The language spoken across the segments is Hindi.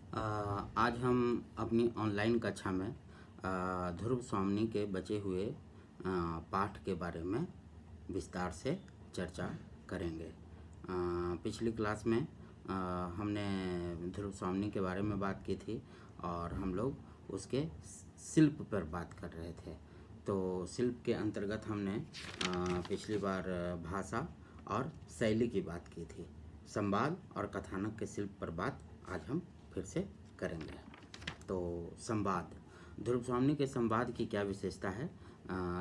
अ, आज हम अपनी ऑनलाइन कक्षा में ध्रुव स्वामी के बचे हुए पाठ के बारे में विस्तार से चर्चा करेंगे। पिछली क्लास में हमने ध्रुव स्वामी के बारे में बात की थी और हम लोग उसके शिल्प पर बात कर रहे थे। तो शिल्प के अंतर्गत हमने पिछली बार भाषा और शैली की बात की थी। संवाद और कथानक के शिल्प पर बात आज हम फिर से करेंगे। तो संवाद, ध्रुव स्वामी के संवाद की क्या विशेषता है,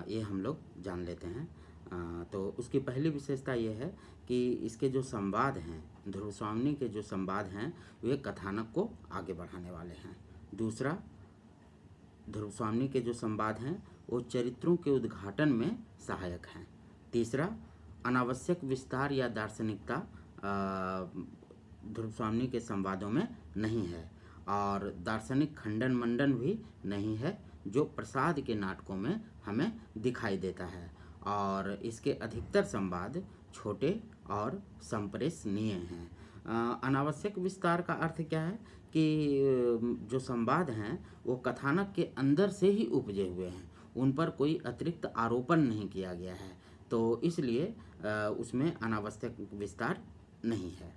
ये हम लोग जान लेते हैं। तो उसकी पहली विशेषता ये है कि इसके जो संवाद हैं, ध्रुव स्वामी के जो संवाद हैं, वे कथानक को आगे बढ़ाने वाले हैं। दूसरा, ध्रुव स्वामी के जो संवाद हैं वो चरित्रों के उद्घाटन में सहायक हैं। तीसरा, अनावश्यक विस्तार या दार्शनिकता ध्रुव स्वामी के संवादों में नहीं है और दार्शनिक खंडन मंडन भी नहीं है, जो प्रसाद के नाटकों में हमें दिखाई देता है। और इसके अधिकतर संवाद छोटे और संप्रेषणीय हैं। अनावश्यक विस्तार का अर्थ क्या है कि जो संवाद हैं वो कथानक के अंदर से ही उपजे हुए हैं, उन पर कोई अतिरिक्त आरोपण नहीं किया गया है, तो इसलिए उसमें अनावश्यक विस्तार नहीं है।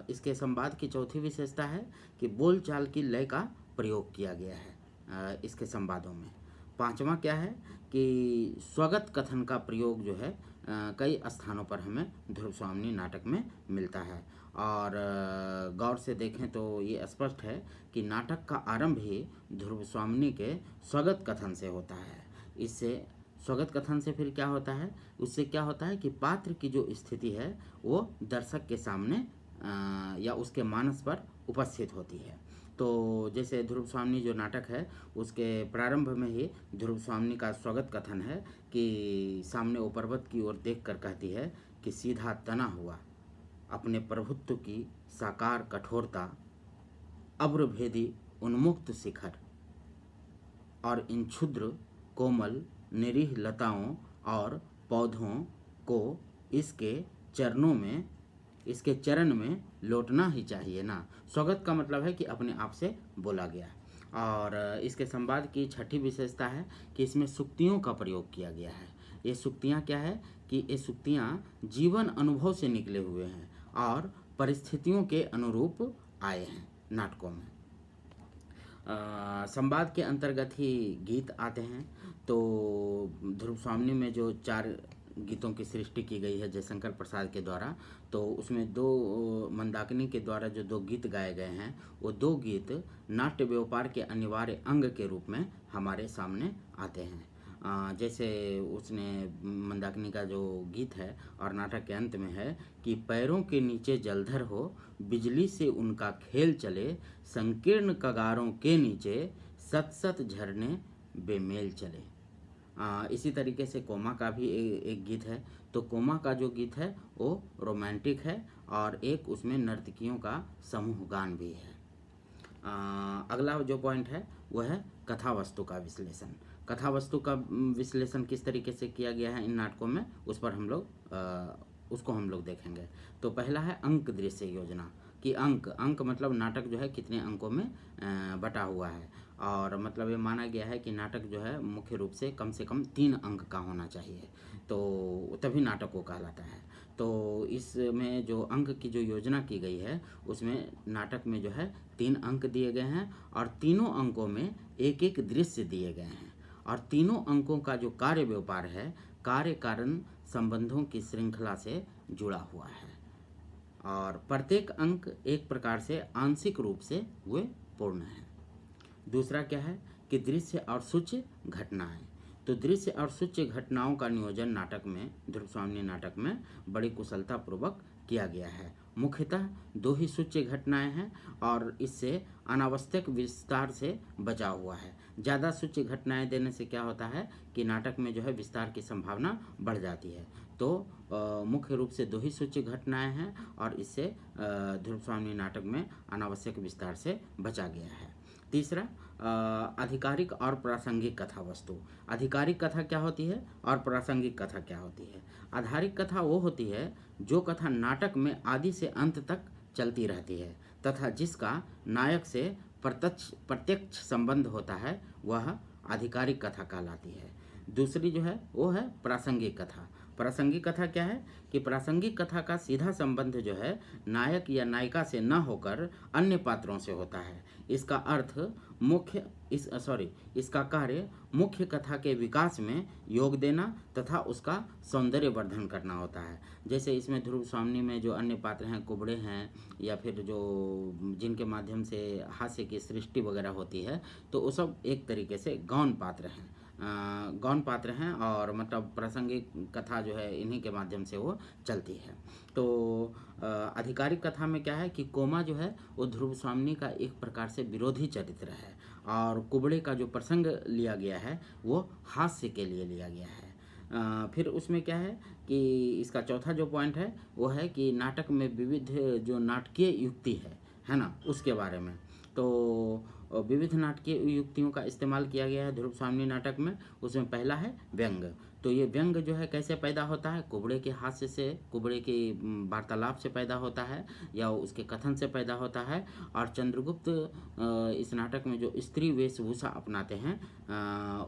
इसके संवाद की चौथी विशेषता है कि बोलचाल की लय का प्रयोग किया गया है इसके संवादों में। पांचवा क्या है कि स्वगत कथन का प्रयोग जो है कई स्थानों पर हमें ध्रुव स्वामी नाटक में मिलता है। और गौर से देखें तो ये स्पष्ट है कि नाटक का आरंभ ही ध्रुव स्वामी के स्वगत कथन से होता है। इससे स्वगत कथन से फिर क्या होता है, उससे क्या होता है कि पात्र की जो स्थिति है वो दर्शक के सामने या उसके मानस पर उपस्थित होती है। तो जैसे ध्रुव स्वामी जो नाटक है उसके प्रारंभ में ही ध्रुव स्वामी का स्वगत कथन है कि सामने वो पर्वत की ओर देख कर कहती है कि सीधा तना हुआ अपने प्रभुत्व की साकार कठोरता, अब्रभेदी उन्मुक्त शिखर और इन क्षुद्र कोमल निरीह लताओं और पौधों को इसके चरण में लौटना ही चाहिए ना। स्वागत का मतलब है कि अपने आप से बोला गया। और इसके संवाद की छठी विशेषता है कि इसमें सूक्तियों का प्रयोग किया गया है। ये सूक्तियाँ क्या है कि ये सूक्तियाँ जीवन अनुभव से निकले हुए हैं और परिस्थितियों के अनुरूप आए हैं नाटकों में। संवाद के अंतर्गत ही गीत आते हैं। तो ध्रुव स्वामी में जो 4 गीतों की सृष्टि की गई है जयशंकर प्रसाद के द्वारा, तो उसमें 2 मंदाकिनी के द्वारा जो 2 गीत गाए गए हैं, वो 2 गीत नाट्य व्यापार के अनिवार्य अंग के रूप में हमारे सामने आते हैं। जैसे उसने मंदाकिनी का जो गीत है और नाटक के अंत में है कि पैरों के नीचे जलधर हो, बिजली से उनका खेल चले, संकीर्ण कगारों के नीचे सत सत झरने बेमेल चले। इसी तरीके से कोमा का भी एक गीत है। तो कोमा का जो गीत है वो रोमांटिक है और एक उसमें नर्तकियों का समूह गान भी है। अगला जो पॉइंट है वह है कथा वस्तु का विश्लेषण। कथा वस्तु का विश्लेषण किस तरीके से किया गया है इन नाटकों में, उस पर उसको हम लोग देखेंगे। तो पहला है अंक दृश्य योजना कि अंक मतलब नाटक जो है कितने अंकों में बटा हुआ है। और मतलब ये माना गया है कि नाटक जो है मुख्य रूप से कम 3 अंक का होना चाहिए, तो तभी नाटक को कहलाता है। तो इसमें जो अंक की जो योजना की गई है उसमें नाटक में जो है 3 अंक दिए गए हैं और तीनों अंकों में एक एक दृश्य दिए गए हैं। और तीनों अंकों का जो कार्य व्यापार है कार्य कारण संबंधों की श्रृंखला से जुड़ा हुआ है और प्रत्येक अंक एक प्रकार से आंशिक रूप से वे पूर्ण है। दूसरा क्या है कि दृश्य और सूच्य घटनाएं। तो दृश्य और सूच्य घटनाओं का नियोजन नाटक में, ध्रुव स्वामी नाटक में बड़ी कुशलता पूर्वक किया गया है। मुख्यतः 2 ही सूच्य घटनाएं हैं और इससे अनावश्यक विस्तार से बचा हुआ है। ज़्यादा सूच्य घटनाएं देने से क्या होता है कि नाटक में जो है विस्तार की संभावना बढ़ जाती है। तो मुख्य रूप से 2 ही सूच्य घटनाएं हैं और इससे ध्रुव स्वामी नाटक में अनावश्यक विस्तार से बचा गया है। तीसरा, आधिकारिक और प्रासंगिक कथा वस्तु। आधिकारिक कथा क्या होती है और प्रासंगिक कथा क्या होती है? आधारिक कथा वो होती है जो कथा नाटक में आदि से अंत तक चलती रहती है, तथा जिसका नायक से प्रत्यक्ष प्रत्यक्ष संबंध होता है वह आधिकारिक कथा कहलाती है। दूसरी जो है वो है प्रासंगिक कथा। प्रासंगिक कथा क्या है कि प्रासंगिक कथा का सीधा संबंध जो है नायक या नायिका से न होकर अन्य पात्रों से होता है। इसका अर्थ मुख्य इसका कार्य मुख्य कथा के विकास में योग देना तथा उसका सौंदर्य वर्धन करना होता है। जैसे इसमें ध्रुव स्वामिनी में जो अन्य पात्र हैं, कुबड़े हैं या फिर जो जिनके माध्यम से हास्य की सृष्टि वगैरह होती है, तो वो सब एक तरीके से गौण पात्र हैं। गौण पात्र हैं और मतलब प्रासंगिक कथा जो है इन्हीं के माध्यम से वो चलती है। तो आधिकारिक कथा में क्या है कि कोमा जो है वो ध्रुव स्वामिनी का एक प्रकार से विरोधी चरित्र है और कुबड़े का जो प्रसंग लिया गया है वो हास्य के लिए लिया गया है। फिर उसमें क्या है कि इसका चौथा जो पॉइंट है वो है कि नाटक में विविध जो नाटकीय युक्ति है ना, उसके बारे में। तो विविध नाटकीय युक्तियों का इस्तेमाल किया गया है ध्रुव स्वामिनी नाटक में। उसमें पहला है व्यंग। तो ये व्यंग जो है कैसे पैदा होता है, कुबड़े के हास्य से, कुबड़े के वार्तालाप से पैदा होता है या उसके कथन से पैदा होता है। और चंद्रगुप्त इस नाटक में जो स्त्री वेशभूषा अपनाते हैं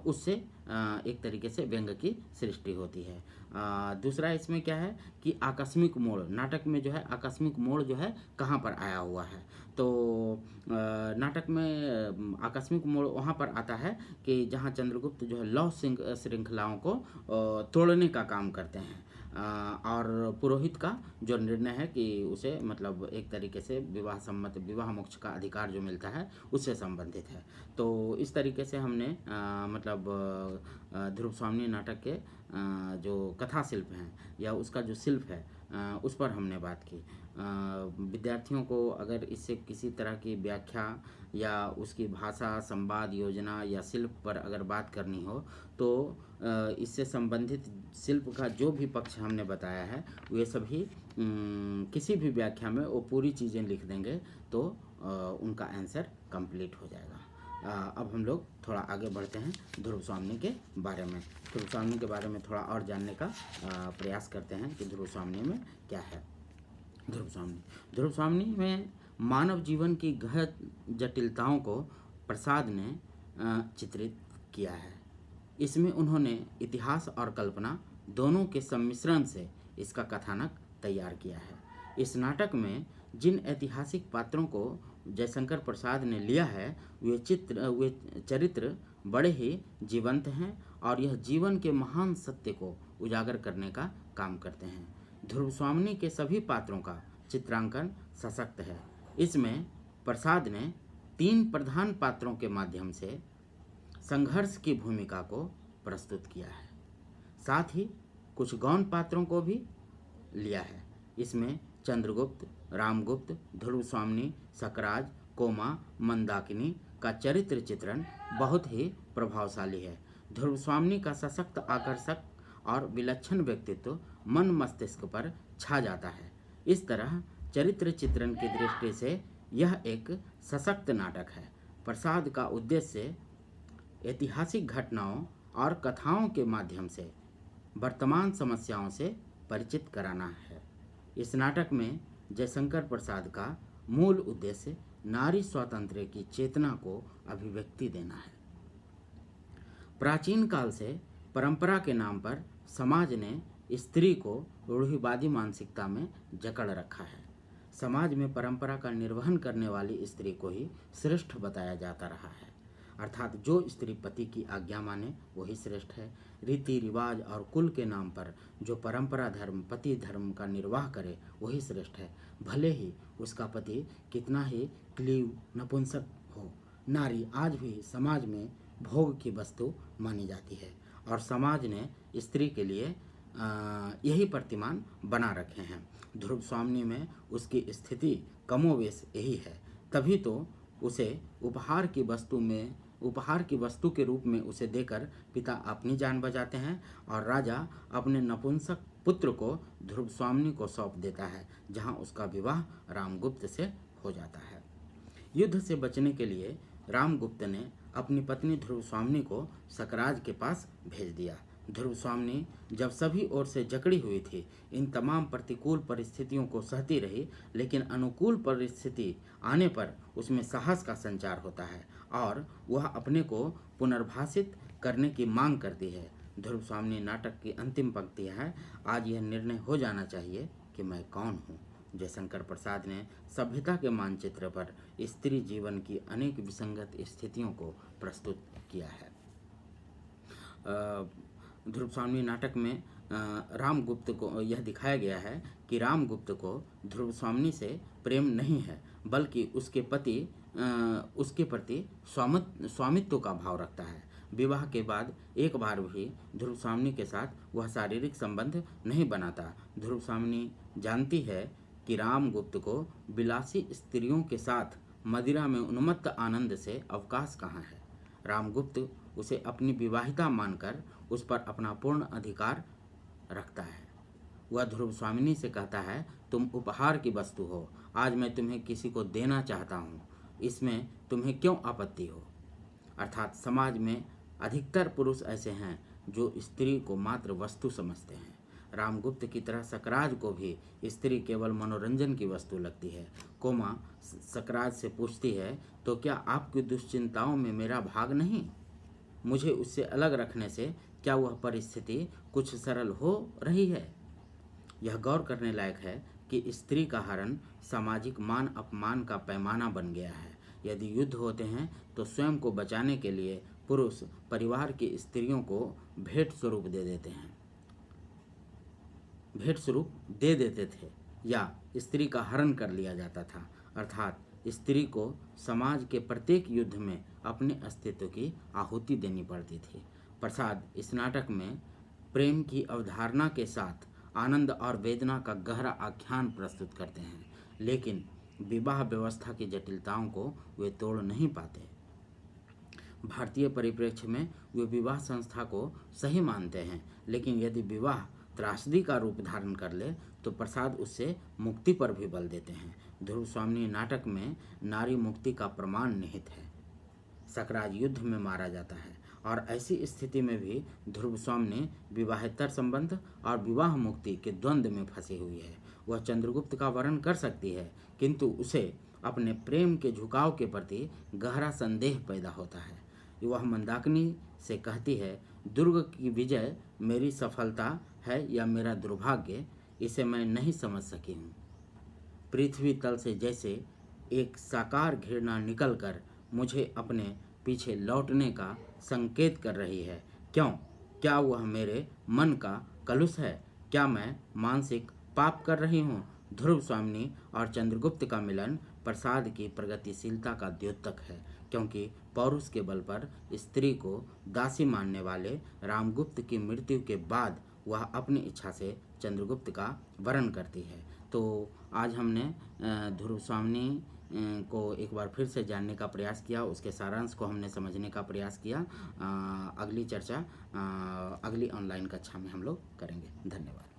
उससे एक तरीके से व्यंग की सृष्टि होती है। दूसरा इसमें क्या है कि आकस्मिक मोड़, नाटक में जो है आकस्मिक मोड़ जो है कहाँ पर आया हुआ है। तो नाटक में आकस्मिक मोड़ वहाँ पर आता है कि जहाँ चंद्रगुप्त जो है लौ श्रृंखलाओं को तोड़ने का काम करते हैं और पुरोहित का जो निर्णय है कि उसे मतलब एक तरीके से विवाह सम्मत विवाह मोक्ष का अधिकार जो मिलता है उससे संबंधित है। तो इस तरीके से हमने मतलब ध्रुव स्वामिनी नाटक के जो कथा शिल्प हैं या उसका जो शिल्प है उस पर हमने बात की। विद्यार्थियों को अगर इससे किसी तरह की व्याख्या या उसकी भाषा, संवाद, योजना या शिल्प पर अगर बात करनी हो तो इससे संबंधित शिल्प का जो भी पक्ष हमने बताया है वे सभी किसी भी व्याख्या में वो पूरी चीज़ें लिख देंगे तो उनका आंसर कंप्लीट हो जाएगा। अब हम लोग थोड़ा आगे बढ़ते हैं ध्रुव स्वामिनी के बारे में। ध्रुव स्वामिनी के बारे में थोड़ा और जानने का प्रयास करते हैं कि ध्रुव स्वामिनी में क्या है। ध्रुव स्वामिनी में मानव जीवन की गहन जटिलताओं को प्रसाद ने चित्रित किया है। इसमें उन्होंने इतिहास और कल्पना दोनों के सम्मिश्रण से इसका कथानक तैयार किया है। इस नाटक में जिन ऐतिहासिक पात्रों को जयशंकर प्रसाद ने लिया है वे चरित्र बड़े ही जीवंत हैं और यह जीवन के महान सत्य को उजागर करने का काम करते हैं। ध्रुव स्वामिनी के सभी पात्रों का चित्रांकन सशक्त है। इसमें प्रसाद ने 3 प्रधान पात्रों के माध्यम से संघर्ष की भूमिका को प्रस्तुत किया है। साथ ही कुछ गौण पात्रों को भी लिया है। इसमें चंद्रगुप्त, रामगुप्त, ध्रुव स्वामिनी, सकराज, कोमा, मंदाकिनी का चरित्र चित्रण बहुत ही प्रभावशाली है। ध्रुव स्वामिनी का सशक्त, आकर्षक और विलक्षण व्यक्तित्व मन मस्तिष्क पर छा जाता है। इस तरह चरित्र चित्रण की दृष्टि से यह एक सशक्त नाटक है। प्रसाद का उद्देश्य ऐतिहासिक घटनाओं और कथाओं के माध्यम से वर्तमान समस्याओं से परिचित कराना है। इस नाटक में जयशंकर प्रसाद का मूल उद्देश्य नारी स्वातंत्र्य की चेतना को अभिव्यक्ति देना है। प्राचीन काल से परंपरा के नाम पर समाज ने स्त्री को रूढ़िवादी मानसिकता में जकड़ रखा है। समाज में परंपरा का निर्वहन करने वाली स्त्री को ही श्रेष्ठ बताया जाता रहा है, अर्थात जो स्त्री पति की आज्ञा माने वही श्रेष्ठ है। रीति रिवाज और कुल के नाम पर जो परंपरा धर्म, पति धर्म का निर्वाह करे वही श्रेष्ठ है, भले ही उसका पति कितना ही क्लीव नपुंसक हो। नारी आज भी समाज में भोग की वस्तु मानी जाती है और समाज ने स्त्री के लिए यही प्रतिमान बना रखे हैं। ध्रुव स्वामिनी में उसकी स्थिति कमोवेश यही है, तभी तो उसे उपहार की वस्तु के रूप में उसे देकर पिता अपनी जान बचाते हैं और राजा अपने नपुंसक पुत्र को ध्रुव स्वामिनी को सौंप देता है, जहां उसका विवाह रामगुप्त से हो जाता है। युद्ध से बचने के लिए रामगुप्त ने अपनी पत्नी ध्रुव स्वामिनी को सकराज के पास भेज दिया, ध्रुव स्वामिनी जब सभी ओर से जकड़ी हुई थी, इन तमाम प्रतिकूल परिस्थितियों को सहती रही, लेकिन अनुकूल परिस्थिति आने पर उसमें साहस का संचार होता है और वह अपने को पुनर्भाषित करने की मांग करती है। ध्रुव स्वामिनी नाटक की अंतिम पंक्तियाँ है, आज यह निर्णय हो जाना चाहिए कि मैं कौन हूँ। जयशंकर प्रसाद ने सभ्यता के मानचित्र पर स्त्री जीवन की अनेक विसंगत स्थितियों को प्रस्तुत किया है। ध्रुव स्वामिनी नाटक में रामगुप्त को यह दिखाया गया है कि रामगुप्त को ध्रुव स्वामिनी से प्रेम नहीं है, बल्कि उसके प्रति स्वामित्व का भाव रखता है। विवाह के बाद एक बार भी ध्रुव स्वामिनी के साथ वह शारीरिक संबंध नहीं बनाता। ध्रुव स्वामिनी जानती है कि रामगुप्त को विलासी स्त्रियों के साथ मदिरा में उन्मत्त आनंद से अवकाश कहाँ है। रामगुप्त उसे अपनी विवाहिता मानकर उस पर अपना पूर्ण अधिकार रखता है। वह ध्रुव स्वामिनी से कहता है, तुम उपहार की वस्तु हो, आज मैं तुम्हें किसी को देना चाहता हूँ, इसमें तुम्हें क्यों आपत्ति हो। अर्थात समाज में अधिकतर पुरुष ऐसे हैं जो स्त्री को मात्र वस्तु समझते हैं। रामगुप्त की तरह सकराज को भी स्त्री केवल मनोरंजन की वस्तु लगती है। कोमा सकराज से पूछती है, तो क्या आपकी दुश्चिंताओं में मेरा भाग नहीं? मुझे उससे अलग रखने से क्या वह परिस्थिति कुछ सरल हो रही है? यह गौर करने लायक है कि स्त्री का हरण सामाजिक मान अपमान का पैमाना बन गया है। यदि युद्ध होते हैं तो स्वयं को बचाने के लिए पुरुष परिवार की स्त्रियों को भेंट स्वरूप दे देते थे या स्त्री का हरण कर लिया जाता था। अर्थात स्त्री को समाज के प्रत्येक युद्ध में अपने अस्तित्व की आहुति देनी पड़ती थी। प्रसाद इस नाटक में प्रेम की अवधारणा के साथ आनंद और वेदना का गहरा आख्यान प्रस्तुत करते हैं, लेकिन विवाह व्यवस्था की जटिलताओं को वे तोड़ नहीं पाते। भारतीय परिप्रेक्ष्य में वे विवाह संस्था को सही मानते हैं, लेकिन यदि विवाह त्रासदी का रूप धारण कर ले तो प्रसाद उससे मुक्ति पर भी बल देते हैं। ध्रुव स्वामिनी नाटक में नारी मुक्ति का प्रमाण निहित है। सकराज युद्ध में मारा जाता है और ऐसी स्थिति में भी ध्रुव स्वामिनी विवाहेतर संबंध और विवाह मुक्ति के द्वंद्व में फंसी हुई है। वह चंद्रगुप्त का वर्ण कर सकती है, किंतु उसे अपने प्रेम के झुकाव के प्रति गहरा संदेह पैदा होता है। वह मंदाकिनी से कहती है, दुर्ग की विजय मेरी सफलता है या मेरा दुर्भाग्य, इसे मैं नहीं समझ सकी हूँ। पृथ्वी तल से जैसे एक साकार घृणा निकलकर मुझे अपने पीछे लौटने का संकेत कर रही है। क्यों? क्या वह मेरे मन का कलुष है? क्या मैं मानसिक पाप कर रही हूँ? ध्रुव स्वामिनी और चंद्रगुप्त का मिलन प्रसाद की प्रगतिशीलता का द्योतक है, क्योंकि पौरुष के बल पर स्त्री को दासी मानने वाले रामगुप्त की मृत्यु के बाद वह अपनी इच्छा से चंद्रगुप्त का वरण करती है। तो आज हमने ध्रुव स्वामिनी को एक बार फिर से जानने का प्रयास किया, उसके सारांश को हमने समझने का प्रयास किया। अगली चर्चा अगली ऑनलाइन कक्षा में हम लोग करेंगे। धन्यवाद।